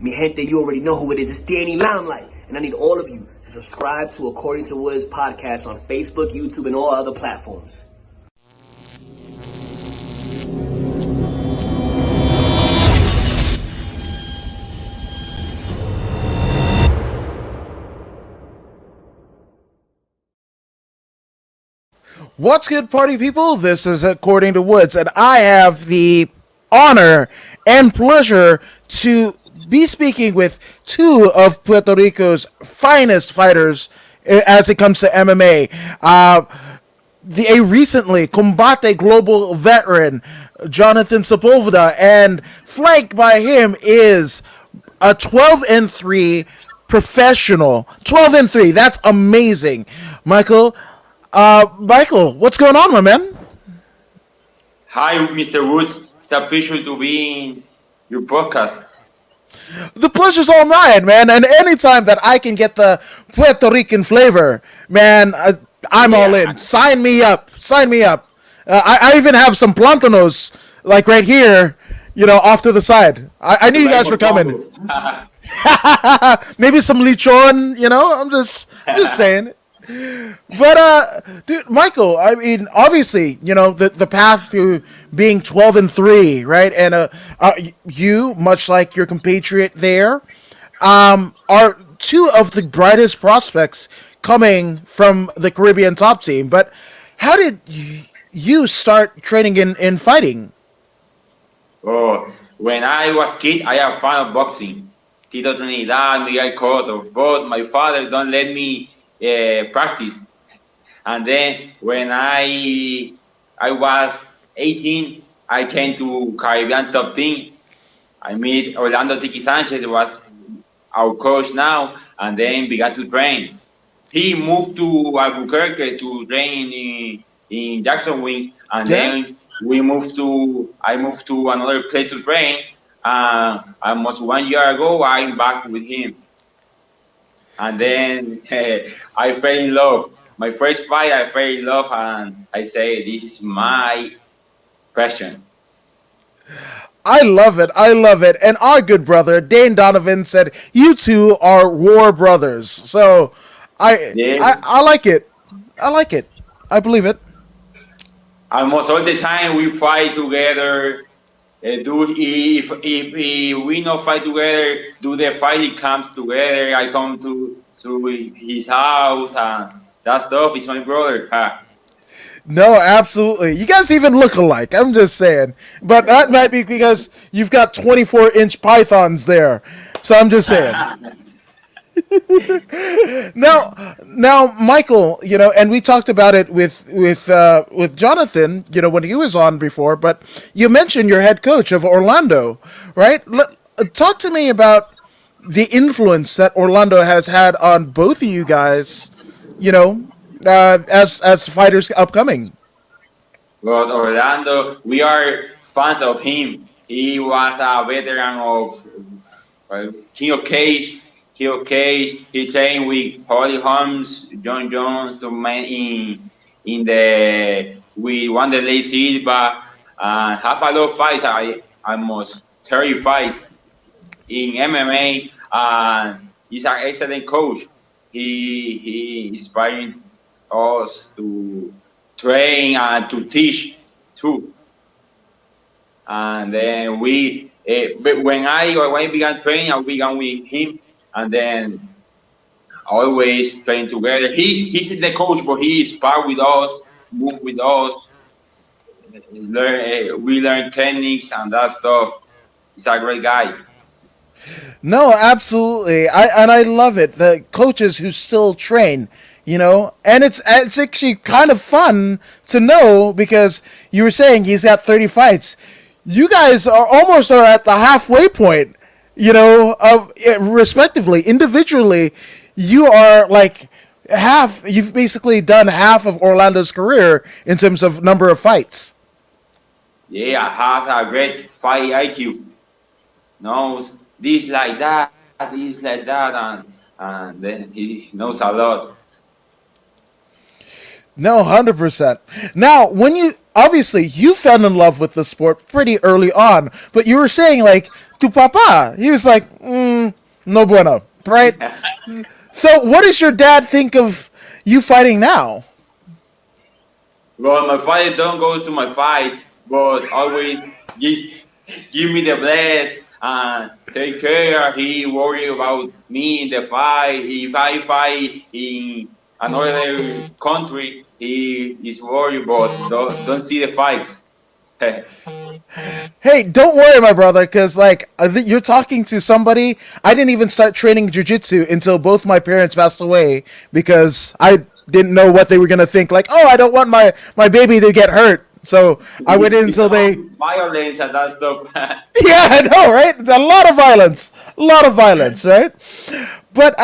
Mi gente, you already know who it is. It's Danny Limelight. And I need all of you to subscribe to According to Woods podcast on Facebook, YouTube, and all other platforms. What's good, party people? This is According to Woods, and I have the honor and pleasure to be speaking with two of Puerto Rico's finest fighters as it comes to MMA. A recently Combate Global veteran, Jonathan Sepulveda, and flanked by him is a 12-3 professional. 12-3, that's amazing. Michael, what's going on, my man? Hi, Mr. Woods. It's a pleasure to be in your podcast. The pleasure's all mine, man. And anytime that I can get the Puerto Rican flavor, man, I'm all in. Sign me up. Sign me up. I even have some plantanos, like right here, off to the side. I knew you guys were coming. Maybe some lechon, I'm just saying. But dude, Michael, I mean, obviously, the path to being 12-3, right? And you, much like your compatriot there, are two of the brightest prospects coming from the Caribbean top team. But how did you start training in fighting? Oh, when I was kid, I am fan of boxing. Tito Trinidad, Miguel Cotto, but my father don't let me practice. And then when I was 18, I came to Caribbean top team. I met Orlando Tiki Sanchez, was our coach now, and then began to train. He moved to Albuquerque to train in Jackson Wings, and then I moved to another place to train. Almost 1 year ago, I'm back with him. And then I fell in love. My first fight, I fell in love, and I say, this is my passion. I love it. And our good brother, Dane Donovan, said, you two are war brothers. So I like it. I believe it. Almost all the time we fight together. If we not fight together, do the fight, it comes together. I come to his house, and that stuff is my brother. No, absolutely. You guys even look alike. I'm just saying. But that might be because you've got 24-inch pythons there. So I'm just saying. Now, Michael, and we talked about it with Jonathan, when he was on before, but you mentioned your head coach of Orlando, right? Talk to me about the influence that Orlando has had on both of you guys, as fighters upcoming. But Orlando, we are fans of him. He was a veteran of King of Cage. He trained with Holly Holmes, John Jones, we won the Lay Silva, and have a lot of fights, almost 30 fights in MMA, and he's an excellent coach. He inspiring us to train and to teach too. And then when I began training, I began with him. And then always train together. He's the coach, but he spar with us, move with us. We learn techniques and that stuff. He's a great guy. No, absolutely. I love it. The coaches who still train, and it's actually kind of fun to know, because you were saying he's got 30 fights. You guys are almost at the halfway point. Respectively, individually, you are like half. You've basically done half of Orlando's career in terms of number of fights. Yeah, has a great fight IQ. Knows this like that, and then he knows a lot. No, 100%. Now, when you fell in love with the sport pretty early on, but you were saying like to Papa, he was like, No bueno, right? So, what does your dad think of you fighting now? Well, my father don't go to my fight, but always give, give me the bless and take care. He worry about me in the fight. If I fight in another country, he is worried, but don't see the fight. Hey, don't worry, my brother, because like you're talking to somebody. I didn't even start training jujitsu until both my parents passed away because I didn't know what they were gonna think. Like, oh, I don't want my baby to get hurt, so I waited It's until all they. violence and that stuff. Yeah, I know, right? A lot of violence, right? But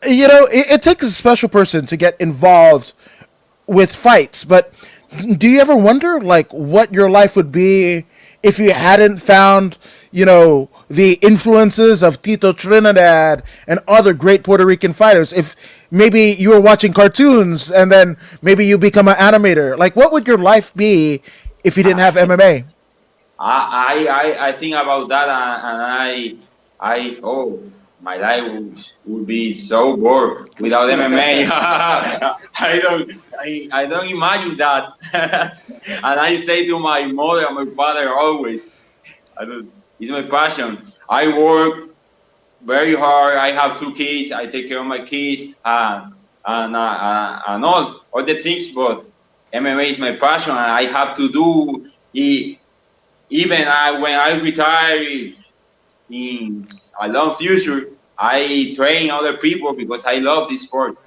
it takes a special person to get involved with fights. But do you ever wonder like what your life would be if you hadn't found, the influences of Tito Trinidad and other great Puerto Rican fighters? If maybe you were watching cartoons and then maybe you become an animator, like what would your life be if you didn't have MMA? I think about that and oh my life would be so bored without MMA. I don't imagine that. And I say to my mother and my father always, I don't, it's my passion. I work very hard. I have two kids. I take care of my kids and all the things. But MMA is my passion, and I have to do it. Even when I retire in a long future, I train other people because I love this sport.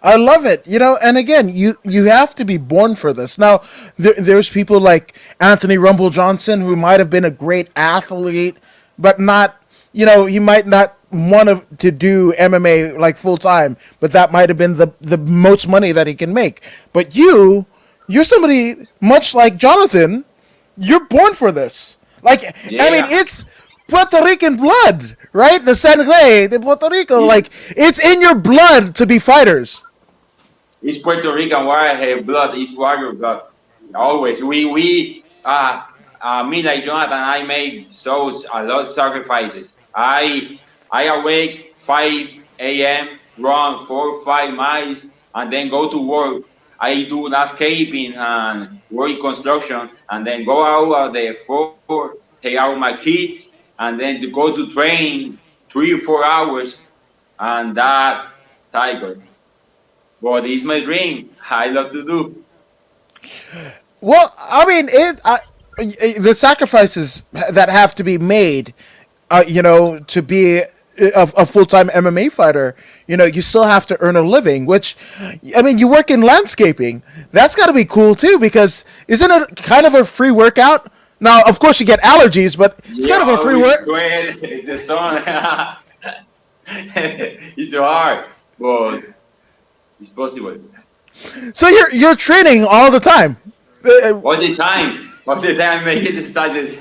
I love it, and again, you have to be born for this. Now, there's people like Anthony Rumble Johnson who might have been a great athlete, but not, he might not want to do MMA like full time, but that might have been the most money that he can make. But you're somebody much like Jonathan. You're born for this. Like, I mean, Yeah, it's Puerto Rican blood, right? The sangre de Puerto Rico. it, Like, it's in your blood to be fighters. it's Puerto Rican warrior blood. It's warrior blood. Always, me like Jonathan, I make a lot of sacrifices. I awake 5 a.m., run 4 or 5 miles, and then go to work. I do landscaping and work construction, and then go out at the 4, take out my kids, and then to go to train 3 or 4 hours, and that tiger. But it's my dream. I love to do. Well, I mean, the sacrifices that have to be made, to be a full time MMA fighter. You still have to earn a living. Which, I mean, you work in landscaping. That's got to be cool too, because isn't it kind of a free workout? Now, of course, you get allergies, but it's kind of a Yeah, free we work. sweat the sun. It's hard, but it's possible. So you're training all the time. All the time. All the time I make exercises.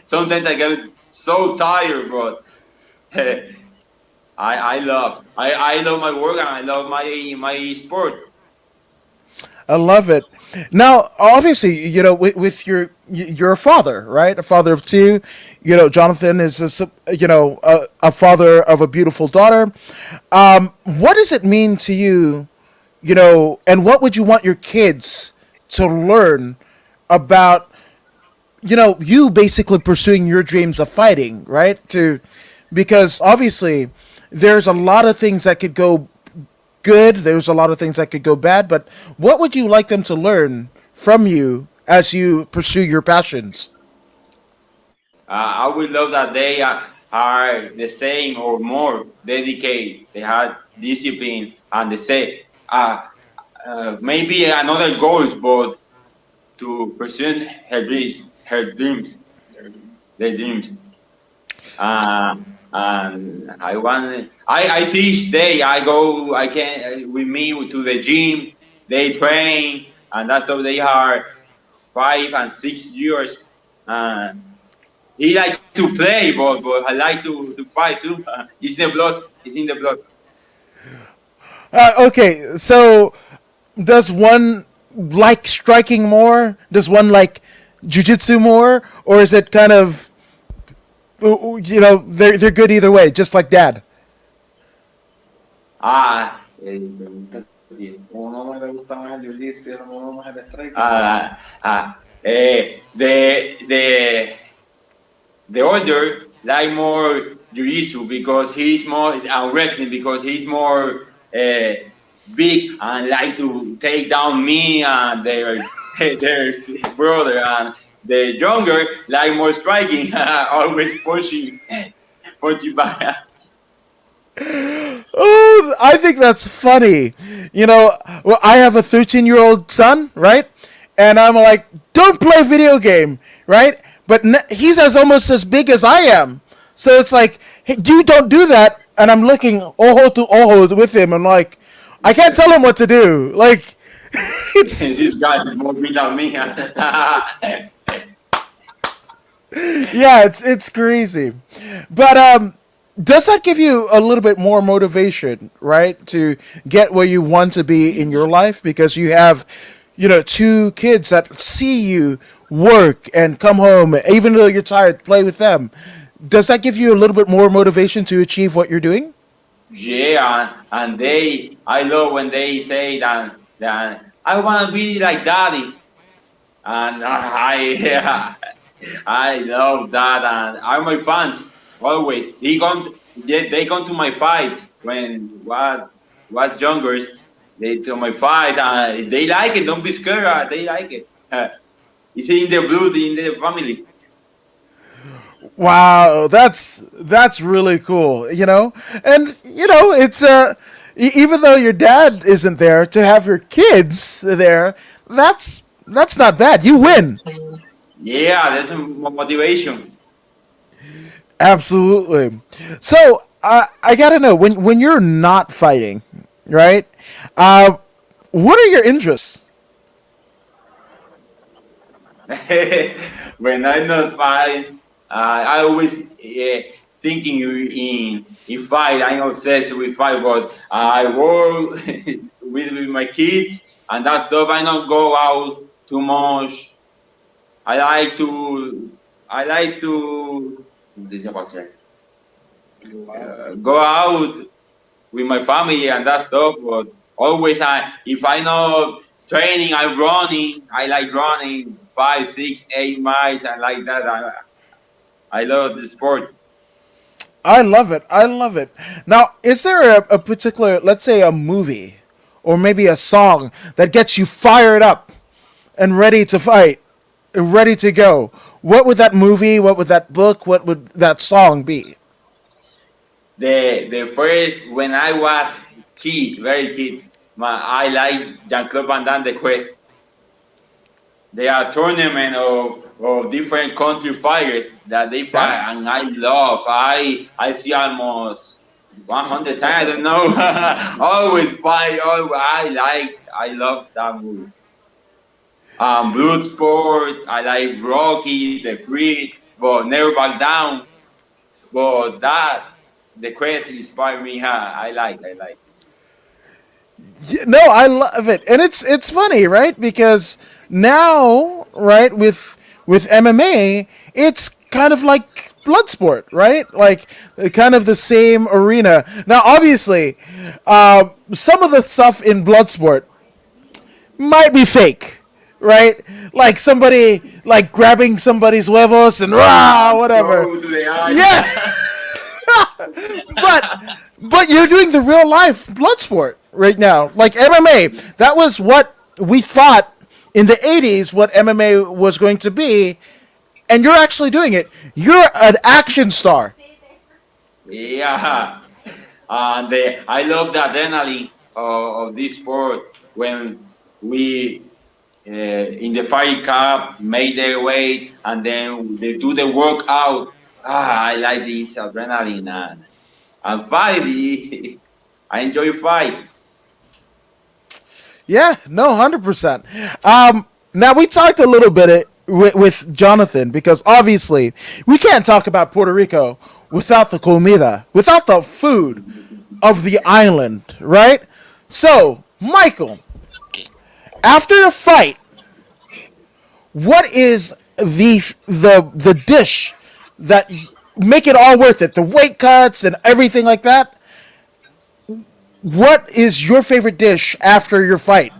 Sometimes I get so tired, but I love my work and I love my sport. I love it. Now, obviously, with you're a father, right? A father of two. Jonathan is a father of a beautiful daughter. What does it mean to you, and what would you want your kids to learn about, you basically pursuing your dreams of fighting, right? Because obviously, there's a lot of things that could go good. There's a lot of things that could go bad. But what would you like them to learn from you as you pursue your passions? I would love that they are the same or more dedicated. They have discipline and they say maybe another goals, but to pursue her dreams, their dreams. Uh, and I teach they, I go, I can, with me to the gym, they train, and that's how they are 5 and 6 years. And he like to play, but I like to fight too. It's the blood, it's in the blood. Okay, so does one like striking more? Does one like jujitsu more, or is it kind of they're good either way, just like Dad. Me pregunta si uno no le gusta más el jiu-jitsu y uno más el striking. The older like more jiu-jitsu because he's more wrestling because he's more big and like to take down me and their brother, and the younger like more striking, always punching back. Oh, I think that's funny. Well, I have a 13-year-old son, right? And I'm like, don't play video game, right? But he's almost as big as I am. So it's like, hey, you don't do that. And I'm looking ojo to ojo with him. I'm like, I can't tell him what to do. Like, it's This guy is more big than me. yeah, it's crazy. But does that give you a little bit more motivation, right, to get where you want to be in your life because you have, two kids that see you work and come home, even though you're tired, play with them. Does that give you a little bit more motivation to achieve what you're doing? Yeah, and I love when they say that I want to be like daddy, and I love that, and I'm my fans always. They come to my fights when was younger. They to my fights, and they like it. Don't be scared. They like it. It's in the blood, in the family. Wow, that's really cool, and it's even though your dad isn't there, to have your kids there, that's not bad. You win. Yeah, that's a motivation. Absolutely. So I gotta know, when you're not fighting, right? Uh, what are your interests? When I'm not fighting, I always thinking in fight. I'm obsessed with fight, but I work with my kids and that stuff. I don't go out too much. I like to I like to go out with my family and that stuff. But always, if I know training, I'm running. I like running 5, 6, 8 miles. I like that. I love the sport. I love it. I love it. Now, is there a particular, let's say, a movie or maybe a song that gets you fired up and ready to fight, ready to go? What would that movie, what would that book, what would that song be? The first when I was kid, very kid, I like Jean Claude Van Damme, The Quest. They are tournament of different country fighters that they fight, Yeah. and I love. I see almost 100 times. I don't know. Always fight. Always, I love that movie. Bloodsport. I like Rocky, The Creed, but Never Back Down. But the quest inspired me. Huh? I like. No, I love it, and it's funny, right? Because now, right, with MMA, it's kind of like blood sport, right? Like kind of the same arena. Now, obviously, some of the stuff in blood sport might be fake, right? Like somebody like grabbing somebody's huevos and rah, whatever. Go to the eye. Yeah, but you're doing the real life blood sport right now, like MMA. That was what we thought in the '80s what MMA was going to be, and you're actually doing it. You're an action star. Yeah, and I love the adrenaline of this sport when we in the fire cup make their weight and then they do the workout. I like this adrenaline and fight. I enjoy fight. Yeah, no, 100%. Now we talked a little bit with Jonathan because obviously we can't talk about Puerto Rico without the comida, without the food of the island, right? So, Michael, after a fight, what is the dish that make it all worth it. The weight cuts and everything like that. What is your favorite dish after your fight?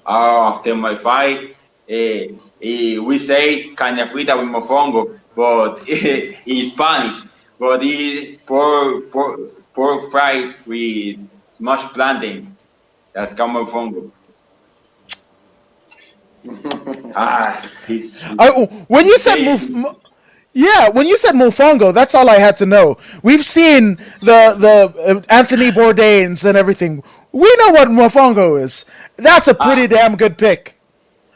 After my fight, we say carne frita with mofongo, but in Spanish. But it's pork fried with smashed plantain. That's called mofongo. When you said when you said mofongo, that's all I had to know. We've seen the Anthony Bourdains and everything. We know what mofongo is. That's a pretty damn good pick.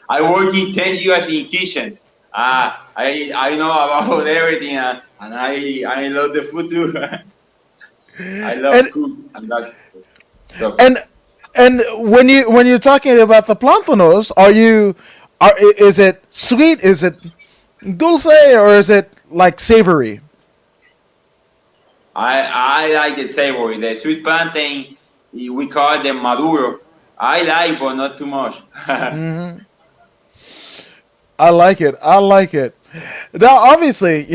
I work in 10 years in kitchen. I know about everything, and I love the food too. I love food, and that's stuff. And when you're talking about the plantanos, is it sweet? Is it dulce, or is it like savory? I like the savory. The sweet plantain, we call them maduro. I like, but not too much. Mm-hmm. I like it. Now, obviously,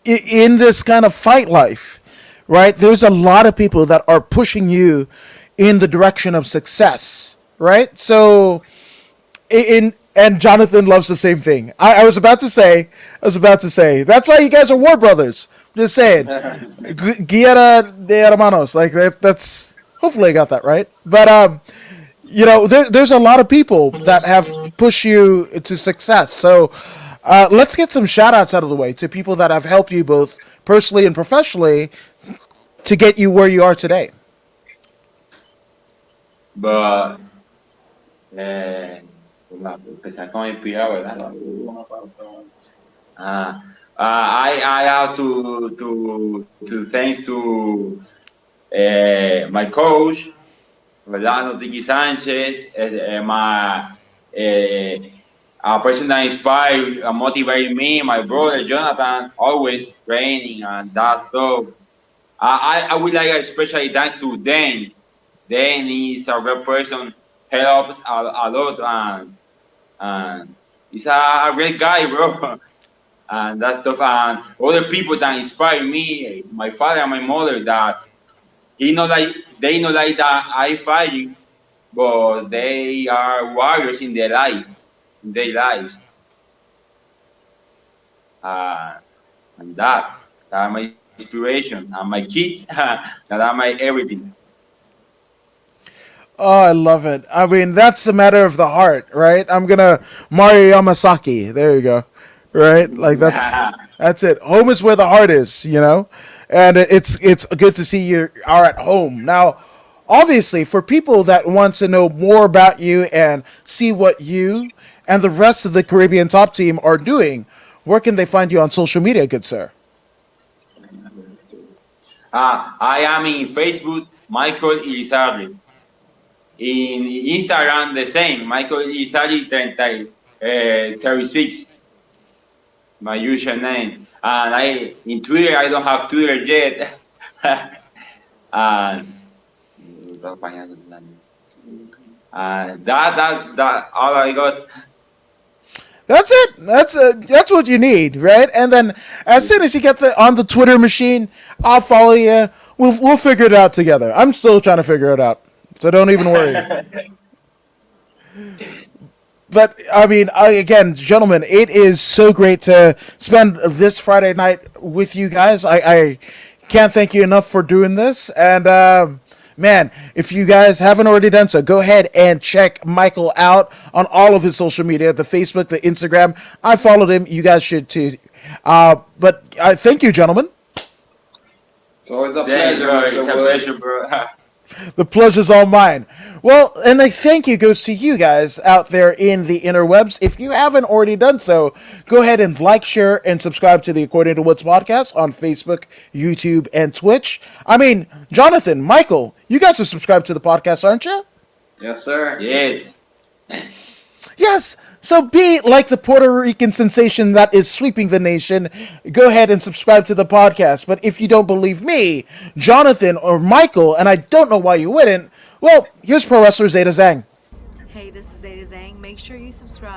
in this kind of fight life, right? There's a lot of people that are pushing you in the direction of success, right? So, and Jonathan loves the same thing. I was about to say, that's why you guys are war brothers. Just saying, Guerra de hermanos, like that. That's hopefully I got that right. But there's a lot of people that have pushed you to success. So let's get some shout outs out of the way to people that have helped you both personally and professionally to get you where you are today. But empezar con inspirado, ¿verdad? I have to thanks to my coach, Rolando Tiki Sanchez, a person that inspired and motivated me, my brother Jonathan, always training and that stuff. I would like especially thanks to Dan. Dan is a real person, helps a lot, and he's a great guy, bro. And that stuff, and other people that inspire me, my father and my mother, that they know like that I fight, but they are warriors in their lives. And that are my inspiration, and my kids, that are my everything. Oh, I love it. I mean, that's a matter of the heart, right? I'm gonna Mario Yamasaki. There you go. Right? Like that's it. Home is where the heart is, And it's good to see you are at home. Now, obviously, for people that want to know more about you and see what you and the rest of the Caribbean Top Team are doing, where can they find you on social media, good sir? I am in Facebook, Michael Irizarry. In Instagram, the same, Michael Irizarry 36, my username. And in Twitter, I don't have Twitter yet. And that all I got. That's it. That's what you need, right? And then as soon as you get on the Twitter machine, I'll follow you. We'll figure it out together. I'm still trying to figure it out, so don't even worry. But I mean, again, gentlemen, it is so great to spend this Friday night with you guys. I can't thank you enough for doing this. And man, if you guys haven't already done so, go ahead and check Michael out on all of his social media, the Facebook, the Instagram. I followed him. You guys should too. But thank you, gentlemen. It's always a pleasure. It's a pleasure, bro. The pleasure's all mine. Well, and a thank you goes to you guys out there in the interwebs. If you haven't already done so, go ahead and like, share, and subscribe to the According to Woods podcast on Facebook, YouTube, and Twitch. I mean, Jonathan, Michael, you guys are subscribed to the podcast, aren't you? Yes, sir. Yes. Yes. So be like the Puerto Rican sensation that is sweeping the nation. Go ahead and subscribe to the podcast. But if you don't believe me, Jonathan or Michael, and I don't know why you wouldn't, well, here's Pro Wrestler Zeta Zhang. Hey, this is Zeta Zhang. Make sure you subscribe